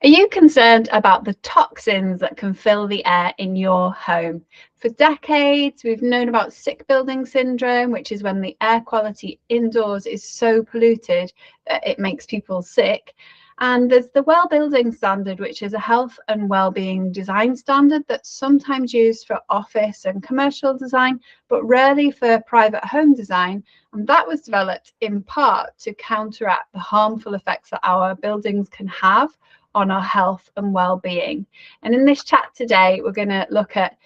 Are you concerned about the toxins that can fill the air in your home? For decades, we've known about sick building syndrome, which is when the air quality indoors is so polluted that it makes people sick. And there's the well building standard, which is a health and well-being design standard that's sometimes used for office and commercial design, but rarely for private home design. And that was developed in part to counteract the harmful effects that our buildings can have on our health and well-being. And in this chat today, we're going to look at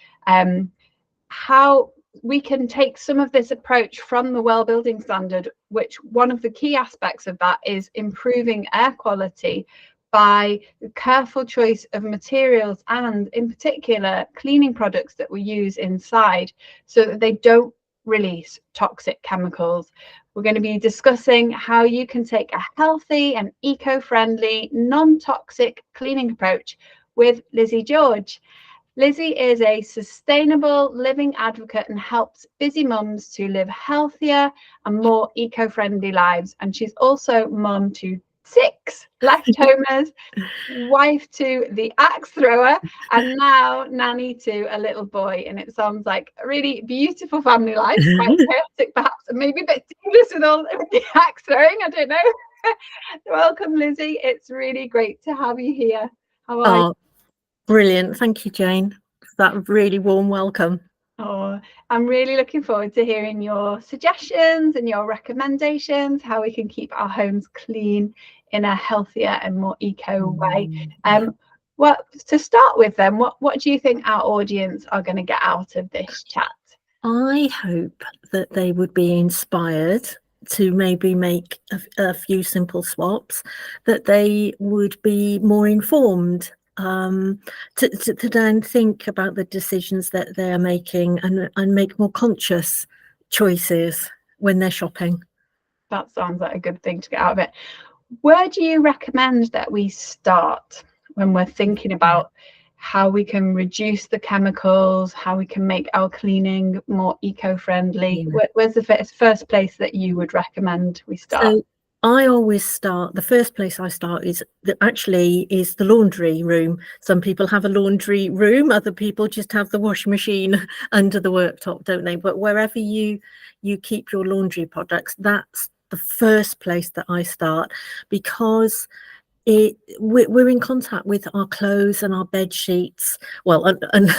how we can take some of this approach from the well building standard, which one of the key aspects of that is improving air quality by the careful choice of materials and in particular cleaning products that we use inside so that they don't release toxic chemicals. We're going to be discussing how you can take a healthy and eco-friendly, non-toxic cleaning approach with Lizzie George. Lizzie is a sustainable living advocate and helps busy mums to live healthier and more eco-friendly lives. And she's also mum to 6 left-homers, wife to the axe thrower, and now nanny to a little boy. And it sounds like a really beautiful family life, quite chaotic perhaps, and maybe a bit dangerous with all the axe throwing, I don't know. Welcome, Lizzie. It's really great to have you here. How are you? Brilliant. Thank you, Jane, for that really warm welcome. Oh, I'm really looking forward to hearing your suggestions and your recommendations, how we can keep our homes clean in a healthier and more eco way. Well, to start with then, what do you think our audience are going to get out of this chat? I hope that they would be inspired to maybe make a few simple swaps, that they would be more informed to then think about the decisions that they are making and make more conscious choices when they're shopping. That sounds like a good thing to get out of it. Where do you recommend that we start when we're thinking about how we can reduce the chemicals, how we can make our cleaning more eco-friendly? Where's the first place that you would recommend we start? So I always start, the first place I start is the laundry room. Some people have a laundry room, other people just have the washing machine under the worktop, don't they? But wherever you keep your laundry products, that's the first place that I start, because we're in contact with our clothes and our bed sheets. Well, and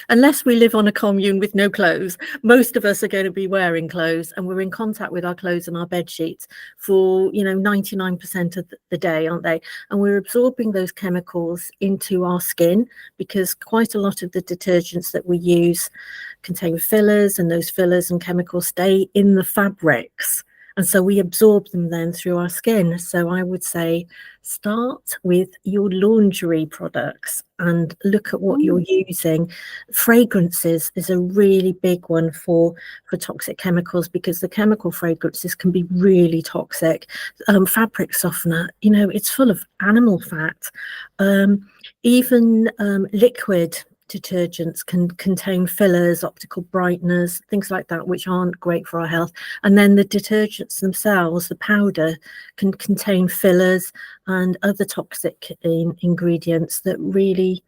unless we live on a commune with no clothes, most of us are going to be wearing clothes, and we're in contact with our clothes and our bed sheets for 99% of the day, aren't they? And we're absorbing those chemicals into our skin, because quite a lot of the detergents that we use contain fillers, and those fillers and chemicals stay in the fabrics. And so we absorb them then through our skin. So I would say start with your laundry products and look at what you're using. Fragrances is a really big one for toxic chemicals, because the chemical fragrances can be really toxic. Fabric softener, it's full of animal fat. Even liquid detergents can contain fillers, optical brighteners, things like that, which aren't great for our health. And then the detergents themselves, the powder, can contain fillers and other toxic ingredients that really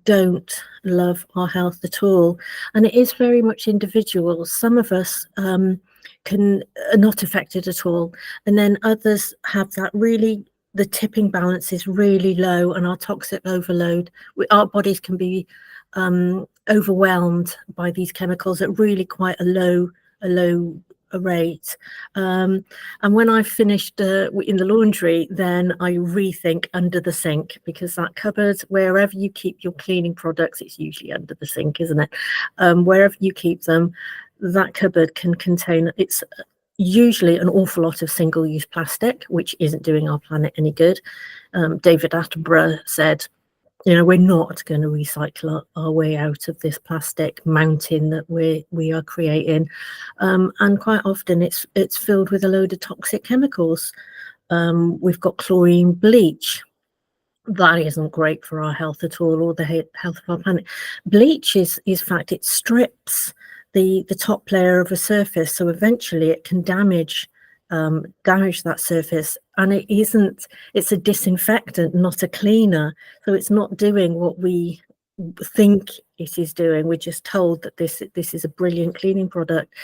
don't love our health at all. And it is very much individual. Some of us are not affected at all, and then others have that really, the tipping balance is really low, and our toxic overload, our bodies can be overwhelmed by these chemicals at really quite a low rate. And when I've finished in the laundry, then I rethink under the sink, because that cupboard, wherever you keep your cleaning products, it's usually under the sink, isn't it? Wherever you keep them, that cupboard can contain, it's usually an awful lot of single-use plastic, which isn't doing our planet any good. David Attenborough said, we're not going to recycle our way out of this plastic mountain that we are creating, and quite often it's filled with a load of toxic chemicals. We've got chlorine bleach. That isn't great for our health at all, or the health of our planet. Bleach is fact, it strips the top layer of a surface, so eventually it can damage that surface and it's a disinfectant, not a cleaner. So it's not doing what we think it is doing. We're just told that this is a brilliant cleaning product.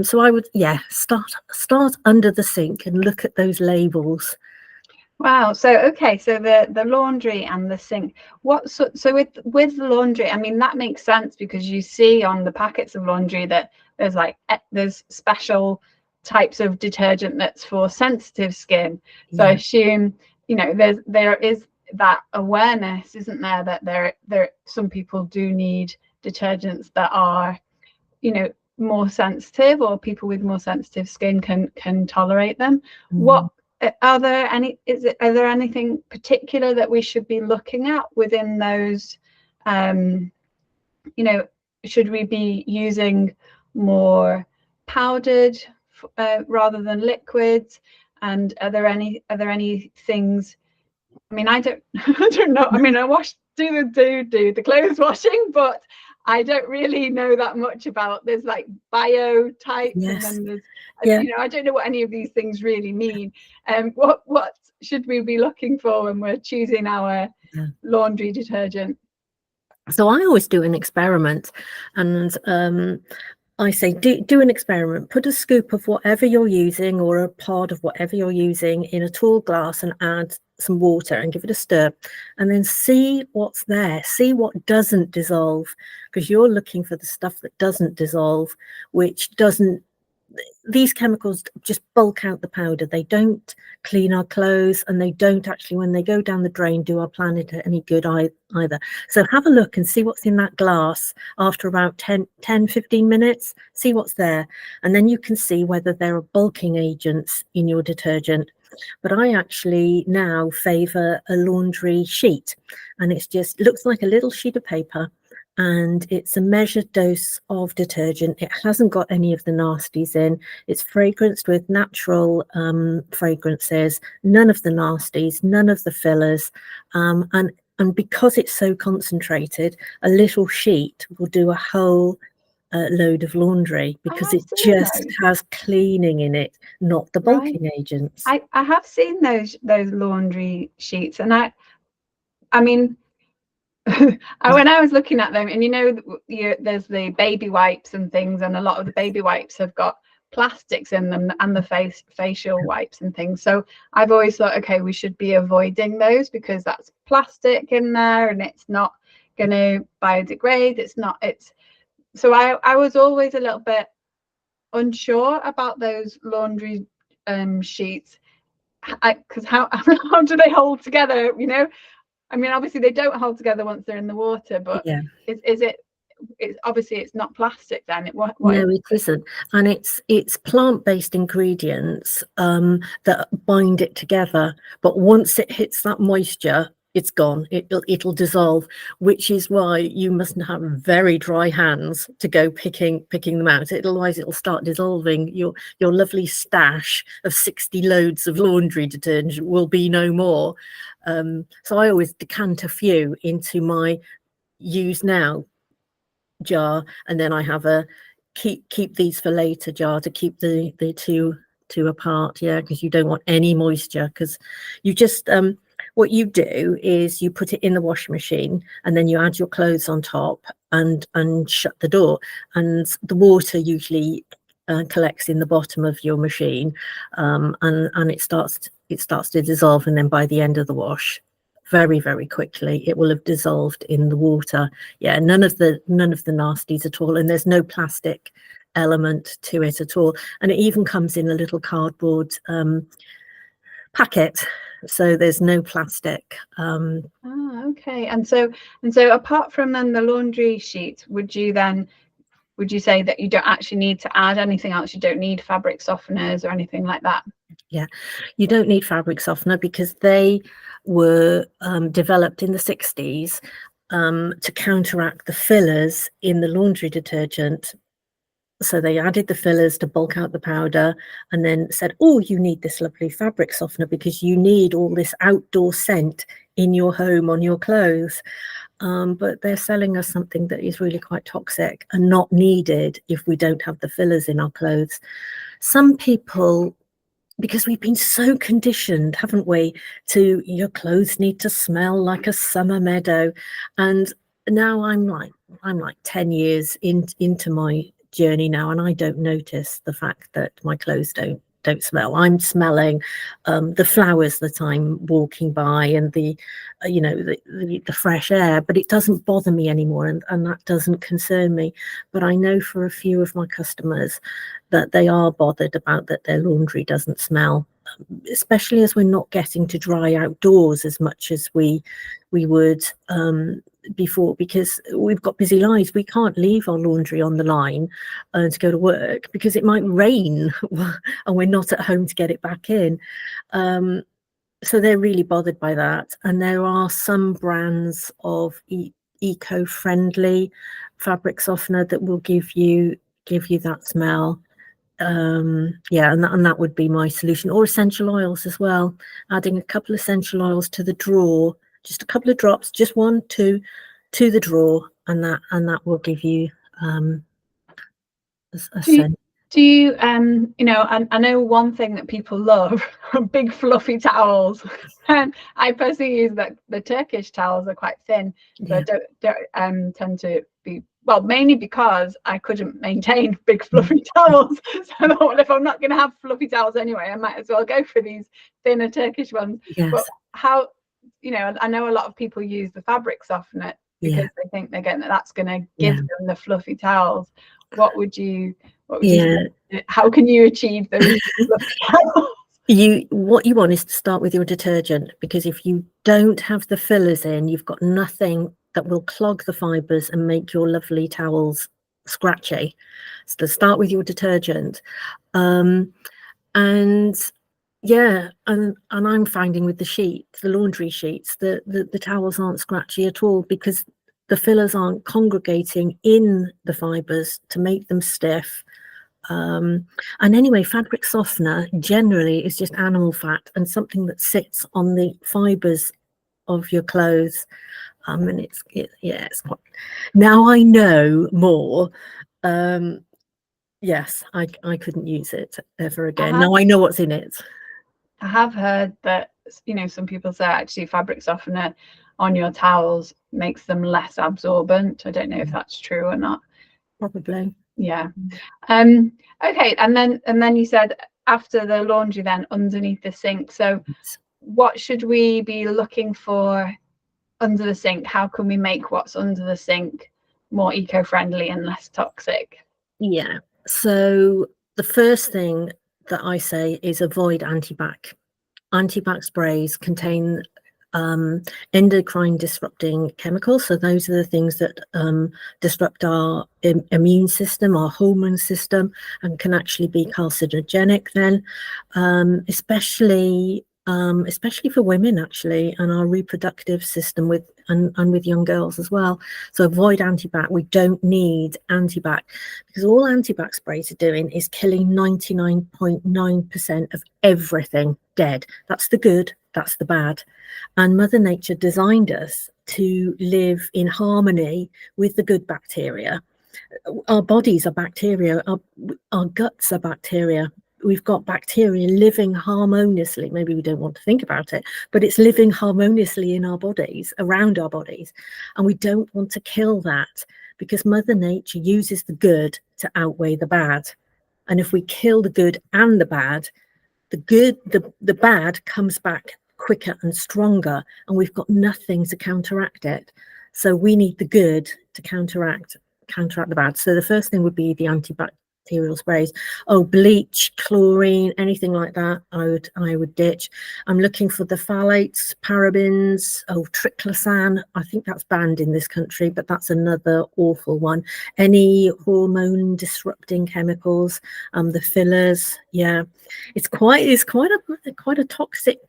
So I would, start under the sink and look at those labels. Wow. So okay, so the laundry and the sink. So with the laundry, I mean that makes sense because you see on the packets of laundry that there's special types of detergent that's for sensitive skin. So I assume, there is that awareness, isn't there, that there some people do need detergents that are, more sensitive, or people with more sensitive skin can tolerate them. What are there anything particular that we should be looking at within those? Should we be using more powdered rather than liquids? And are there any things? I mean, I don't know. I mean, I do the clothes washing, but I don't really know that much about. There's like bio types, and then there's I don't know what any of these things really mean. What should we be looking for when we're choosing our laundry detergent? So I always do an experiment, and I say, do an experiment. Put a scoop of whatever you're using, or a pod of whatever you're using, in a tall glass, and add some water and give it a stir, and then see what's there. See what doesn't dissolve, because you're looking for the stuff that doesn't dissolve, which doesn't. These chemicals just bulk out the powder. They don't clean our clothes, and they don't actually, when they go down the drain, do our planet any good either. So have a look and see what's in that glass after about 10-15 minutes. See what's there, and then you can see whether there are bulking agents in your detergent. But I actually now favour a laundry sheet, and it's just looks like a little sheet of paper, and it's a measured dose of detergent. It hasn't got any of the nasties in. It's fragranced with natural fragrances, none of the nasties, none of the fillers, and because it's so concentrated, a little sheet will do a whole load of laundry, because it just has cleaning in it, not the bulking agents. I have seen those laundry sheets, and I mean, when I was looking at them, and there's the baby wipes and things, and a lot of the baby wipes have got plastics in them, and the facial wipes and things. So I've always thought, okay, we should be avoiding those because that's plastic in there, and it's not going to biodegrade. So I was always a little bit unsure about those laundry sheets, because how do they hold together? I mean, obviously they don't hold together once they're in the water, but it's obviously it's not plastic then. No, it isn't, and it's plant-based ingredients that bind it together. But once it hits that moisture, it's gone. It'll dissolve, which is why you must have very dry hands to go picking them out. Otherwise, it'll start dissolving. Your lovely stash of 60 loads of laundry detergent will be no more. So I always decant a few into my use now jar, and then I have a keep these for later jar to keep the two apart. Because you don't want any moisture, because you just what you do is you put it in the washing machine, and then you add your clothes on top and shut the door, and the water usually collects in the bottom of your machine, and it starts to dissolve, and then by the end of the wash, very, very quickly, it will have dissolved in the water. None of the nasties at all, and there's no plastic element to it at all. And it even comes in a little cardboard packet, so there's no plastic. Okay. And so apart from then the laundry sheets, would you say that you don't actually need to add anything else? You don't need fabric softeners or anything like that? You don't need fabric softener, because they were developed in the 60s to counteract the fillers in the laundry detergent. So they added the fillers to bulk out the powder, and then said, oh, you need this lovely fabric softener because you need all this outdoor scent in your home on your clothes. But they're selling us something that is really quite toxic and not needed if we don't have the fillers in our clothes. Some people because we've been so conditioned, haven't we, to your clothes need to smell like a summer meadow. And now I'm like 10 years into my journey now, and I don't notice the fact that my clothes don't smell. I'm smelling the flowers that I'm walking by, and the the fresh air, but it doesn't bother me anymore, and that doesn't concern me. But I know for a few of my customers that they are bothered about that their laundry doesn't smell, especially as we're not getting to dry outdoors as much as we would before, because we've got busy lives. We can't leave our laundry on the line to go to work because it might rain and we're not at home to get it back in. So they're really bothered by that. And there are some brands of eco-friendly fabric softener that will give you that smell. Yeah, and that would be my solution. Or essential oils as well, adding a couple of essential oils to the drawer, just a couple of drops, just 1, 2 to the drawer, and that will give you a scent. Do you you know, I know one thing that people love are big fluffy towels. And I personally use that the Turkish towels are quite thin, so I don't tend to be, well, mainly because I couldn't maintain big fluffy towels. So I thought, well, if I'm not going to have fluffy towels anyway, I might as well go for these thinner Turkish ones. Yes. But how, you know, I know a lot of people use the fabric softener because they think they're getting that's going to give them the fluffy towels. What would you say? How can you achieve those fluffy towels? What you want is to start with your detergent, because if you don't have the fillers in, you've got nothing that will clog the fibers and make your lovely towels scratchy. So start with your detergent. And yeah, and I'm finding with the sheets, the laundry sheets, the towels aren't scratchy at all, because the fillers aren't congregating in the fibers to make them stiff. And anyway, fabric softener generally is just animal fat and something that sits on the fibers of your clothes. And it's quite, now I know more. Yes, I couldn't use it ever again. Now I know what's in it. I have heard that, you know, some people say actually fabric softener on your towels makes them less absorbent. I don't know if that's true or not. Probably. Yeah. Okay, and then you said after the laundry, then underneath the sink. So what should we be looking for under the sink? How can we make what's under the sink more eco-friendly and less toxic? Yeah, so the first thing that I say is avoid antibac. Antibac sprays contain endocrine disrupting chemicals. So those are the things that disrupt our immune system, our hormone system, and can actually be carcinogenic then, especially for women actually, and our reproductive system and with young girls as well. So avoid antibac. We don't need antibac, because all antibac sprays are doing is killing 99.9% of everything dead. That's the good, that's the bad. And Mother Nature designed us to live in harmony with the good bacteria. Our bodies are bacteria, our guts are bacteria. We've got bacteria living harmoniously. Maybe we don't want to think about it, but it's living harmoniously in our bodies, around our bodies. And we don't want to kill that, because Mother Nature uses the good to outweigh the bad. And if we kill the good and the bad, the bad comes back quicker and stronger, and we've got nothing to counteract it. So we need the good to counteract the bad. So the first thing would be the antibacterial sprays. Oh, bleach, chlorine, anything like that, I would ditch. I'm looking for the phthalates, parabens, triclosan. I think that's banned in this country, but that's another awful one. Any hormone disrupting chemicals, the fillers. Yeah, it's quite a toxic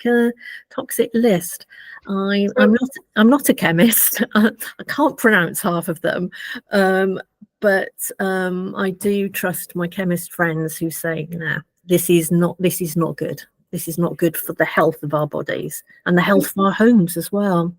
list. I'm not a chemist. I can't pronounce half of them, but I do trust my chemist friends who say, nah, this is not good. This is not good for the health of our bodies and the health of our homes as well.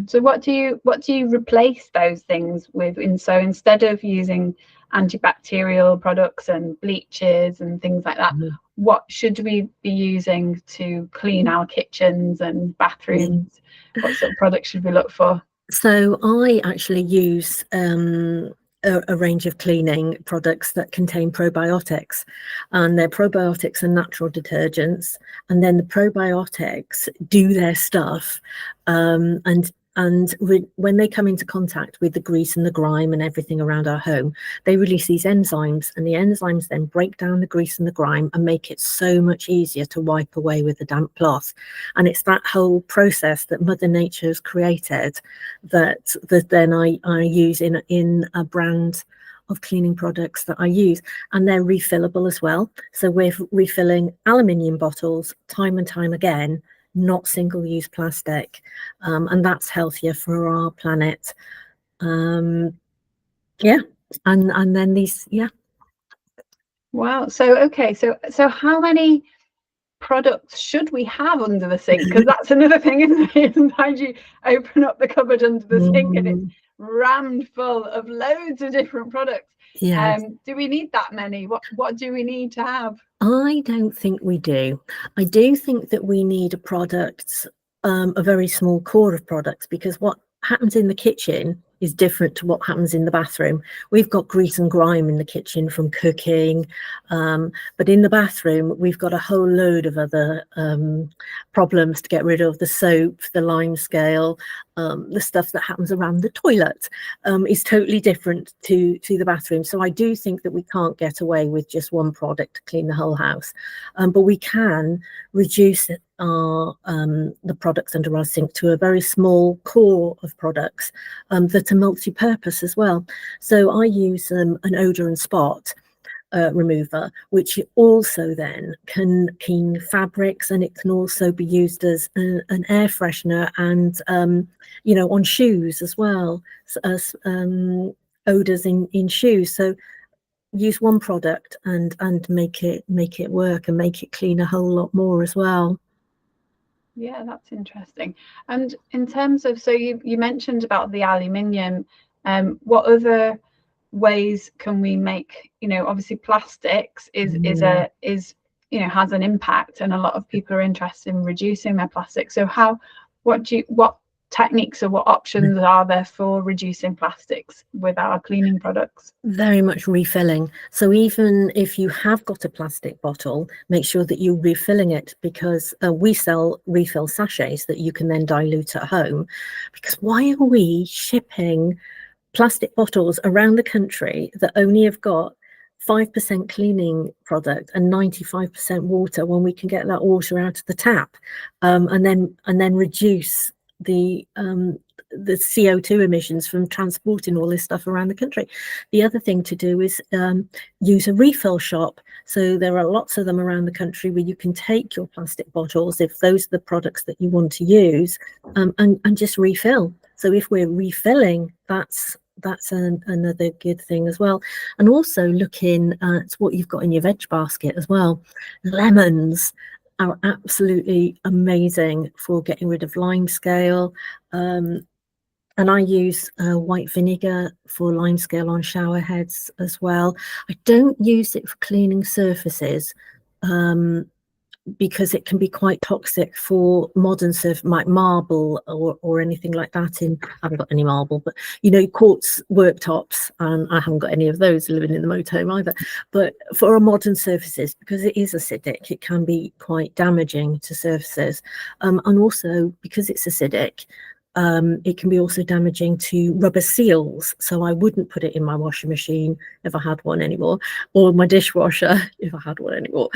So what do you replace those things with? And so instead of using antibacterial products and bleaches and things like that. What should we be using to clean our kitchens and bathrooms? What sort of products should we look for? So I actually use a range of cleaning products that contain probiotics, and they're probiotics and natural detergents, and then the probiotics do their stuff, and when they come into contact with the grease and the grime and everything around our home, they release these enzymes, and the enzymes then break down the grease and the grime and make it so much easier to wipe away with a damp cloth. And it's that whole process that Mother Nature has created that then I use in a brand of cleaning products that I use, and they're refillable as well. So we're refilling aluminium bottles time and time again, not single-use plastic, and that's healthier for our planet. And then these, Wow. So okay, so how many products should we have under the sink? Because that's another thing, isn't it? Sometimes you open up the cupboard under the sink and it's rammed full of loads of different products. Do we need that many? What do we need to have? I don't think we do. I do think that we need a very small core of products, because what happens in the kitchen is different to what happens in the bathroom. We've got grease and grime in the kitchen from cooking, but in the bathroom we've got a whole load of other problems to get rid of. The soap, the lime scale, the stuff that happens around the toilet is totally different to the bathroom. So I do think that we can't get away with just one product to clean the whole house, but we can reduce the products under our sink to a very small core of products that are multi-purpose as well. So I use an odor and spot remover, which also then can clean fabrics, and it can also be used as an air freshener and on shoes as well, as odors in shoes. So use one product and make it work and make it clean a whole lot more as well. Yeah, that's interesting. And in terms of, so you mentioned about the aluminium, what other ways can we make, obviously plastics is has an impact, and a lot of people are interested in reducing their plastic. So what techniques or what options are there for reducing plastics with our cleaning products? Very much refilling. So even if you have got a plastic bottle, make sure that you're refilling it, because we sell refill sachets that you can then dilute at home. Because why are we shipping plastic bottles around the country that only have got 5% cleaning product and 95% water, when we can get that water out of the tap, and then reduce the CO2 emissions from transporting all this stuff around the country? The other thing to do is use a refill shop. So there are lots of them around the country where you can take your plastic bottles, if those are the products that you want to use, and just refill. So if we're refilling, that's another good thing as well. And also looking at what you've got in your veg basket as well. Lemons are absolutely amazing for getting rid of lime scale, and I use white vinegar for lime scale on shower heads as well. I don't use it for cleaning surfaces, because it can be quite toxic for modern surface, like marble or anything like that. I haven't got any marble, but quartz worktops, and I haven't got any of those living in the motorhome either. But for our modern surfaces, because it is acidic, it can be quite damaging to surfaces, and also because it's acidic, it can be also damaging to rubber seals. So I wouldn't put it in my washing machine if I had one anymore, or my dishwasher if I had one anymore,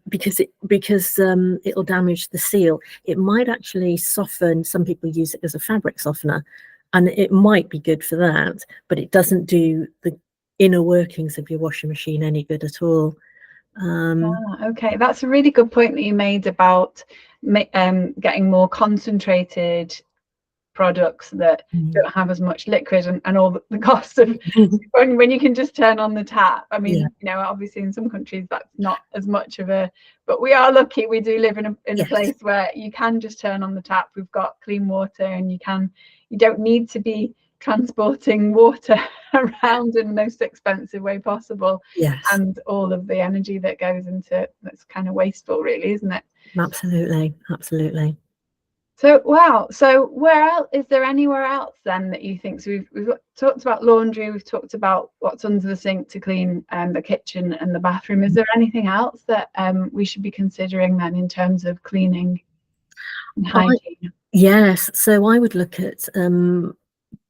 because it'll damage the seal. It might actually soften. Some people use it as a fabric softener, and it might be good for that, but it doesn't do the inner workings of your washing machine any good at all. Okay, that's a really good point that you made about getting more concentrated products that don't have as much liquid, and all the cost of when you can just turn on the tap. I mean, obviously in some countries that's not as much of a, but we are lucky. We do live in a place where you can just turn on the tap. We've got clean water, and you don't need to be transporting water around in the most expensive way possible. Yes, And all of the energy that goes into that's kind of wasteful, really, isn't it? absolutely, absolutely. So wow. So where else is there anywhere else then that you think? So we've talked about laundry, we've talked about what's under the sink to clean the kitchen and the bathroom. Is there anything else that we should be considering then in terms of cleaning and hygiene? Yes, so I would look at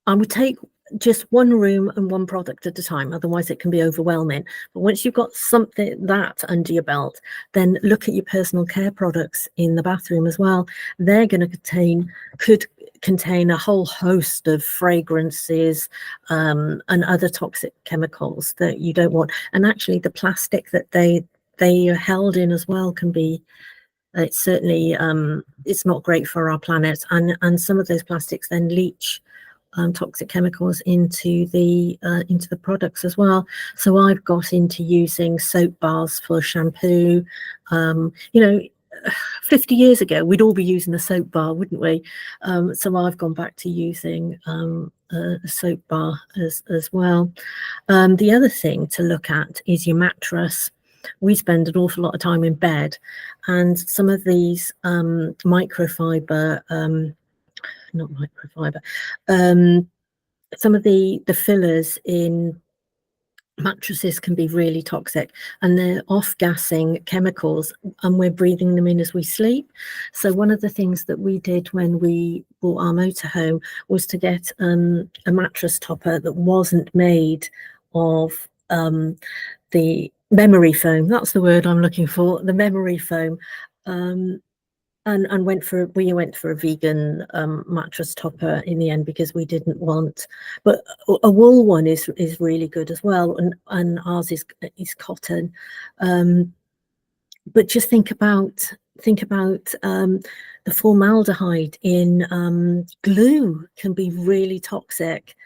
I would take just one room and one product at a time, otherwise it can be overwhelming. But once you've got something that under your belt, then look at your personal care products in the bathroom as well. They're going to could contain a whole host of fragrances and other toxic chemicals that you don't want. And actually the plastic that they are held in as well can be, it's certainly it's not great for our planet, and some of those plastics then leach toxic chemicals into the products as well. So I've got into using soap bars for shampoo. 50 years ago we'd all be using a soap bar, wouldn't we? So I've gone back to using a soap bar as well. The other thing to look at is your mattress. We spend an awful lot of time in bed, and some of these microfiber, not microfiber, some of the fillers in mattresses can be really toxic, and they're off-gassing chemicals, and we're breathing them in as we sleep. So one of the things that we did when we bought our motorhome was to get a mattress topper that wasn't made of the memory foam. That's the word I'm looking for, the memory foam. And we went for a vegan mattress topper in the end, because we didn't want, but a wool one is really good as well, and ours is cotton. But just think about the formaldehyde in glue can be really toxic,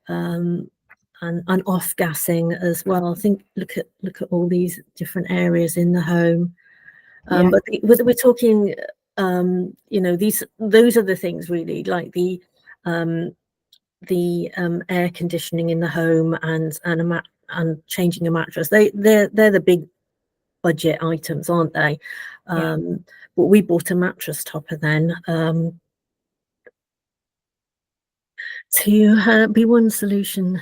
and off-gassing as well. Look at all these different areas in the home. But whether we're talking, those are the things really, like the air conditioning in the home and changing a mattress. They're the big budget items, aren't they? But we bought a mattress topper then to be one solution.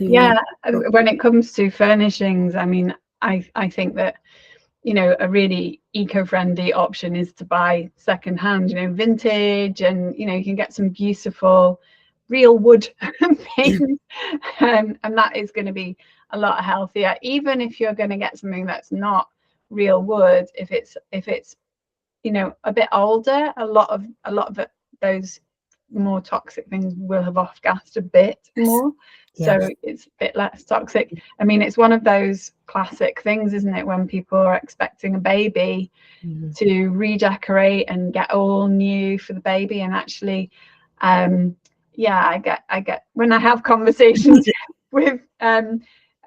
When it comes to furnishings, I mean, I think that, you know, a really eco-friendly option is to buy secondhand, you know, vintage, and you know, you can get some beautiful real wood things, and that is going to be a lot healthier. Even if you're going to get something that's not real wood, if it's you know, a bit older, a lot of those more toxic things will have off-gassed a bit more. So it's a bit less toxic. I mean, it's one of those classic things, isn't it, when people are expecting a baby to redecorate and get all new for the baby, and actually I get when I have conversations with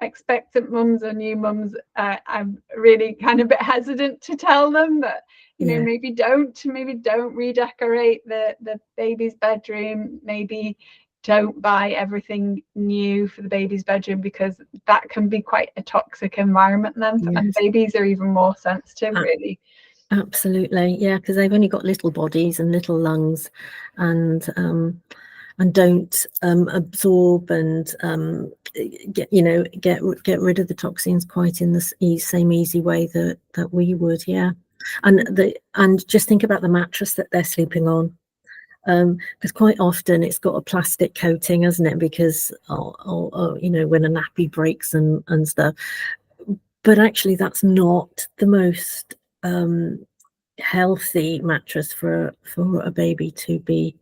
expectant mums or new mums, I'm really kind of a bit hesitant to tell them that, you know, maybe don't redecorate the baby's bedroom, maybe don't buy everything new for the baby's bedroom, because that can be quite a toxic environment then, and babies are even more sensitive, really. Absolutely, yeah, because they've only got little bodies and little lungs, and don't absorb and get rid of the toxins quite in the same easy way that we would. And just think about the mattress that they're sleeping on, because quite often it's got a plastic coating, hasn't it, because you know, when a nappy breaks and stuff. But actually that's not the most healthy mattress for a baby to be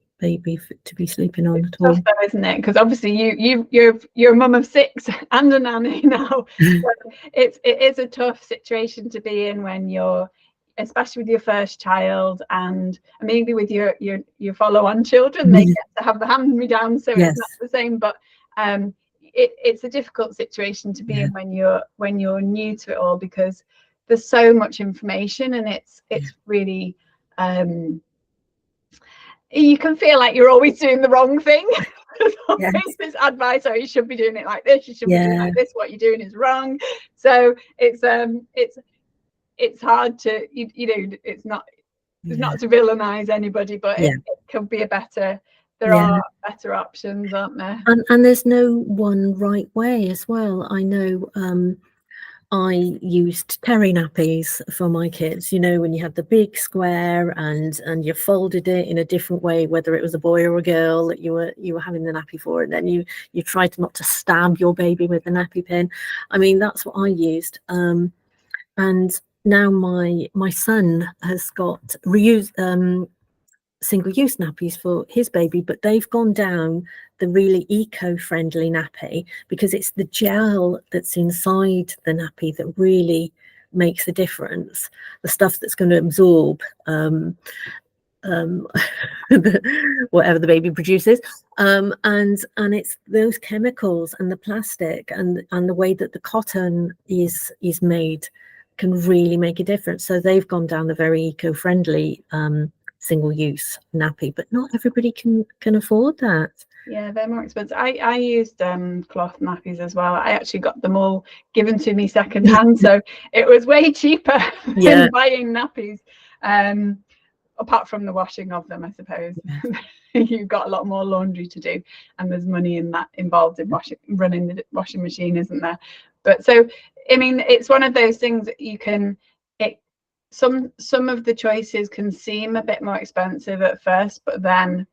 sleeping on at all. Tough though, isn't it? Because obviously you're a mum of 6 and a nanny now. So it is a tough situation to be in when you're, especially with your first child, and maybe with your follow-on children, they get to have the hand-me-down, so it's not the same. But it's a difficult situation to be in when you're new to it all, because there's so much information, and it's really you can feel like you're always doing the wrong thing. There's always Yes. this advice, oh, you should be doing it like this, you should be doing Yeah. like this, what you're doing is wrong. So it's hard to, you know, it's not to villainize anybody, but Yeah. it could be a better, there Yeah. are better options, aren't there? And there's no one right way as well. I know I used terry nappies for my kids, you know, when you had the big square and you folded it in a different way, whether it was a boy or a girl that you were having the nappy for, and then you tried not to stab your baby with the nappy pin. I mean, that's what I used. And now my son has got reused single-use nappies for his baby, but they've gone down the really eco-friendly nappy because it's the gel that's inside the nappy that really makes the difference. The stuff that's going to absorb whatever the baby produces, and it's those chemicals and the plastic and the way that the cotton is made can really make a difference. So they've gone down the very eco-friendly single-use nappy, but not everybody can afford that. Yeah, they're more expensive. I used cloth nappies as well. I actually got them all given to me secondhand, so it was way cheaper than buying nappies. Apart from the washing of them, I suppose. You've got a lot more laundry to do, and there's money in that involved in running the washing machine, isn't there? But so, I mean, it's one of those things that you can. Some of the choices can seem a bit more expensive at first, but then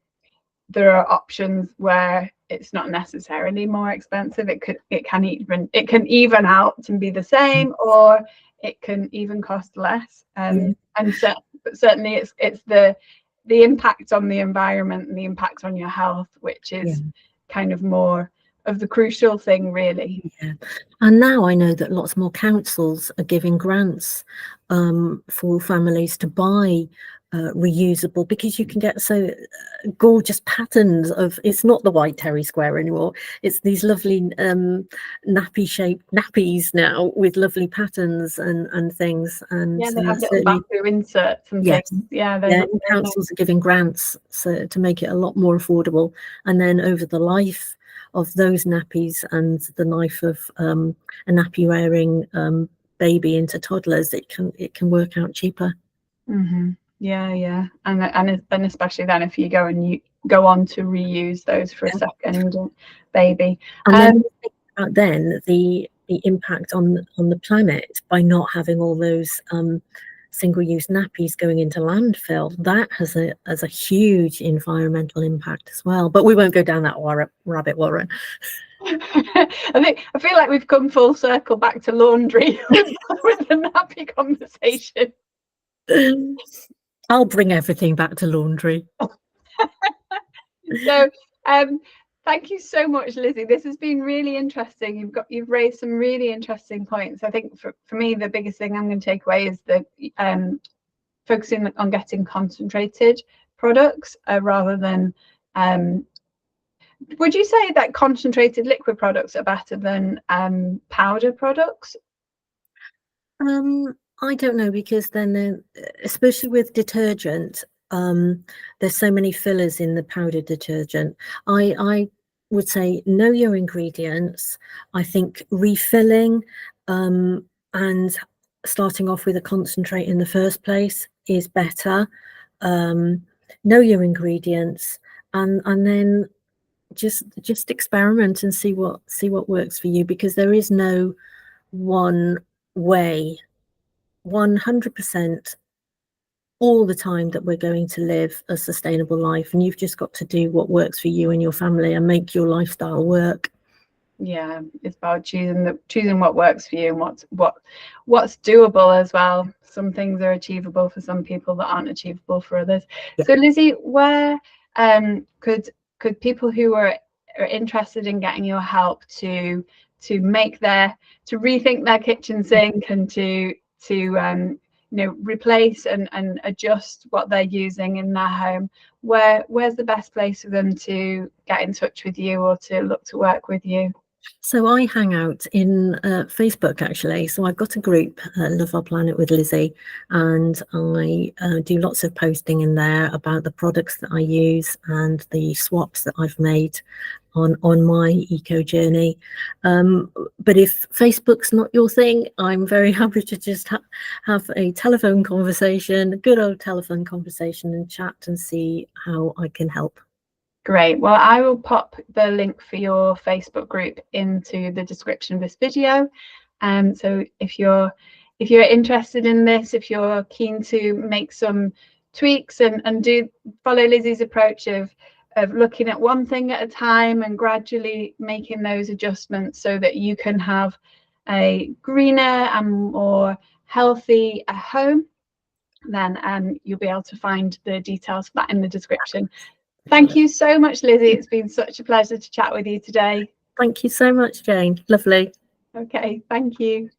there are options where it's not necessarily more expensive. It can even out and be the same, or it can even cost less. But certainly it's the impact on the environment and the impact on your health, which is kind of more of the crucial thing, really. Yeah. And now I know that lots more councils are giving grants for families to buy reusable, because you can get so gorgeous patterns of, it's not the white terry square anymore, it's these lovely nappy shaped nappies now with lovely patterns and things. And yeah, they have little bamboo inserts and things. Councils are giving grants so to make it a lot more affordable, and then over the life of those nappies and the life of a nappy wearing baby into toddlers, it can work out cheaper. Mm-hmm. Yeah, and especially then if you go on to reuse those for a second baby. And then the impact on the planet by not having all those single-use nappies going into landfill, that has a huge environmental impact as well. But we won't go down that rabbit warren. I feel like we've come full circle back to laundry with the nappy conversation. I'll bring everything back to laundry. So thank you so much, Lizzie. This has been really interesting. You've raised some really interesting points. I think for me, the biggest thing I'm going to take away is the focusing on getting concentrated products rather than would you say that concentrated liquid products are better than powder products? I don't know, because then especially with detergent, there's so many fillers in the powdered detergent. I would say know your ingredients. I think refilling and starting off with a concentrate in the first place is better. Know your ingredients, and then just experiment and see what works for you, because there is no one way 100% all the time that we're going to live a sustainable life, and you've just got to do what works for you and your family and make your lifestyle work. Yeah, it's about choosing what works for you and what's doable as well. Some things are achievable for some people that aren't achievable for others. So Lizzie, where could people who are interested in getting your help to rethink their kitchen sink and to replace and adjust what they're using in their home, where's the best place for them to get in touch with you or to look to work with you? So I hang out in Facebook, actually. So I've got a group, Love Our Planet with Lizzie, and I do lots of posting in there about the products that I use and the swaps that I've made on my eco journey. But if Facebook's not your thing, I'm very happy to just have a telephone conversation, a good old telephone conversation, and chat and see how I can help. Great. Well, I will pop the link for your Facebook group into the description of this video. So if you're interested in this, if you're keen to make some tweaks and do follow Lizzie's approach of looking at one thing at a time and gradually making those adjustments so that you can have a greener and more healthy home, then you'll be able to find the details for that in the description. Thank you so much, Lizzie. It's been such a pleasure to chat with you today. Thank you so much, Jane. Lovely. Okay, thank you.